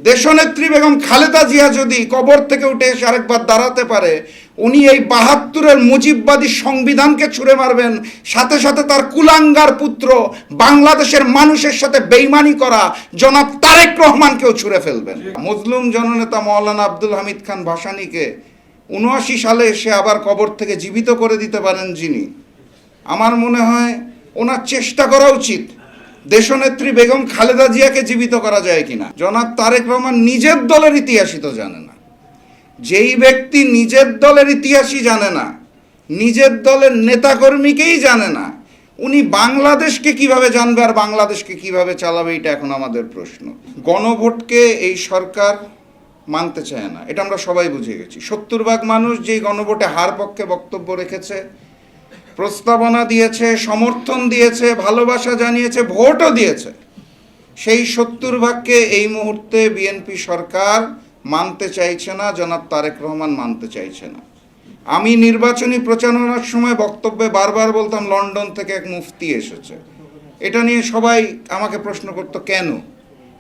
দেশনেত্রী বেগম খালেদা জিয়া যদি কবর থেকে উঠে এসে আরেকবার দাঁড়াতে পারে, উনি এই ৭২-এর মুজিববাদী সংবিধানকে ছুঁড়ে মারবেন, সাথে সাথে তার কুলাঙ্গার পুত্র বাংলাদেশের মানুষের সাথে বেইমানি করা জনাব তারেক রহমানকেও ছুঁড়ে ফেলবেন। মজলুম জননেতা মাওলানা আব্দুল হামিদ খান ভাসানীকে ৭৯ সালে এসে আবার কবর থেকে জীবিত করে দিতে পারেন যিনি, আমার মনে হয় ওনার চেষ্টা করা উচিত দেশনেত্রী বেগম খালেদা জিয়াকে জীবিত করা যায় কিনা। জনাব তারেক রহমান নিজের দলের ইতিহাসই তো জানে না। যেই ব্যক্তি নিজের দলের ইতিহাসই জানে না, নিজের দলের নেতাকর্মীকেই জানে না, উনি বাংলাদেশকে কিভাবে জানবে আর বাংলাদেশকে কিভাবে চালাবে, এটা এখন আমাদের প্রশ্ন। গণভোটকে এই সরকার মানতে চায় না, এটা আমরা সবাই বুঝে গেছি। ৭০ ভাগ মানুষ যেই গণভোটে হার পক্ষে বক্তব্য রেখেছে, প্রস্তাবনা দিয়েছে, সমর্থন দিয়েছে, ভালোবাসা জানিয়েছে, ভোটও দিয়েছে, সেই ৭০ ভাগকে এই মুহূর্তে বিএনপি সরকার মানতে চাইছে না, জনাব তারেক রহমান মানতে চাইছে না। আমি নির্বাচনী প্রচারণার সময় বক্তব্যে বারবার বলতাম লন্ডন থেকে এক মুফতি এসেছে, এটা নিয়ে সবাই আমাকে প্রশ্ন করত কেন।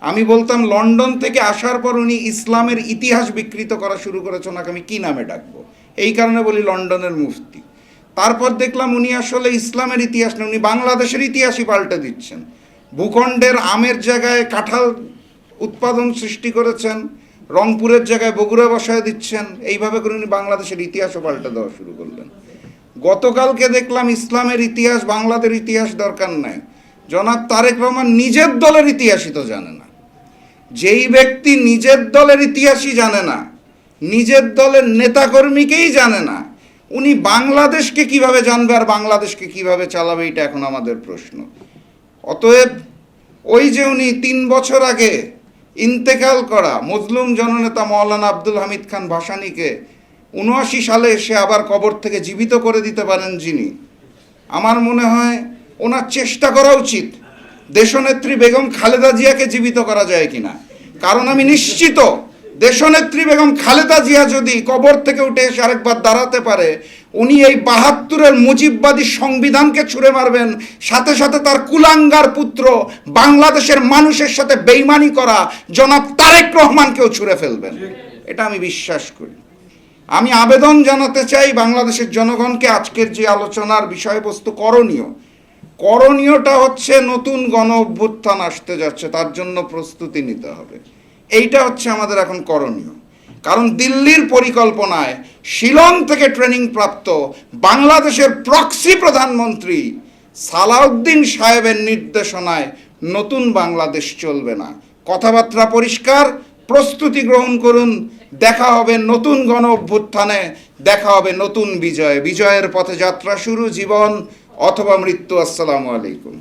আমি বলতাম লন্ডন থেকে আসার পর উনি ইসলামের ইতিহাস বিকৃত করা শুরু করেছে, ওনাকে আমি কী নামে ডাকবো, এই কারণে বলি লন্ডনের মুফতি। তারপর দেখলাম উনি আসলে ইসলামের ইতিহাস না, উনি বাংলাদেশের ইতিহাসই পাল্টে দিচ্ছেন। ভূখণ্ডের আমের জায়গায় কাঁঠাল উৎপাদন সৃষ্টি করেছেন, রংপুরের জায়গায় বগুড়া বসায় দিচ্ছেন, এইভাবে করে উনি বাংলাদেশের ইতিহাসও পাল্টে দেওয়া শুরু করলেন। গতকালকে দেখলাম ইসলামের ইতিহাস, বাংলাদেশের ইতিহাস দরকার নাই, জনাব তারেক রহমান নিজের দলের ইতিহাসই তো জানে না। যেই ব্যক্তি নিজের দলের ইতিহাসই জানে না, নিজের দলের নেতাকর্মীকেই জানে না, উনি বাংলাদেশকে কিভাবে জানবে আর বাংলাদেশকে কিভাবে চালাবে, এটা এখন আমাদের প্রশ্ন। অতএব ওই যে উনি ৩ বছর আগে ইন্তেকাল করা মজলুম জননেতা মাওলানা আব্দুল হামিদ খান ভাসানীকে ৭৯ সালে এসে আবার কবর থেকে জীবিত করে দিতে পারেন যিনি, আমার মনে হয় ওনার চেষ্টা করা উচিত দেশনেত্রী বেগম খালেদা জিয়াকে জীবিত করা যায় কিনা। কারণ আমি নিশ্চিত দেশনেত্রী বেগম খালেদা জিয়া যদি কবর থেকে উঠে এসে আরেকবার দাঁড়াতে পারে, উনি এই ৭২-এর মুজিববাদী সংবিধানকে ছুঁড়ে মারবেন, সাথে সাথে তার কুলাঙ্গার পুত্র বাংলাদেশের মানুষের সাথে বেইমানি করা জনাব তারেক রহমানকেও ছুঁড়ে ফেলবেন, এটা আমি বিশ্বাস করি। আমি আবেদন জানাতে চাই বাংলাদেশের জনগণকে, আজকের যে আলোচনার বিষয়বস্তু করণীয়টা হচ্ছে নতুন গণ অভ্যুত্থান আসতে যাচ্ছে, তার জন্য প্রস্তুতি নিতে হবে, এইটা হচ্ছে আমাদের এখন করণীয়। কারণ দিল্লির পরিকল্পনায় শিলং থেকে ট্রেনিং প্রাপ্ত বাংলাদেশের প্রক্সি প্রধানমন্ত্রী সালাউদ্দিন সাহেবের নির্দেশনায় নতুন বাংলাদেশ চলবে না। কথাবার্তা পরিষ্কার, প্রস্তুতি গ্রহণ করুন, দেখা হবে নতুন গণ অভ্যুত্থানে, দেখা হবে নতুন বিজয়ের পথে যাত্রা শুরু, জীবন অথবা মৃত্যু। আসসালামু আলাইকুম।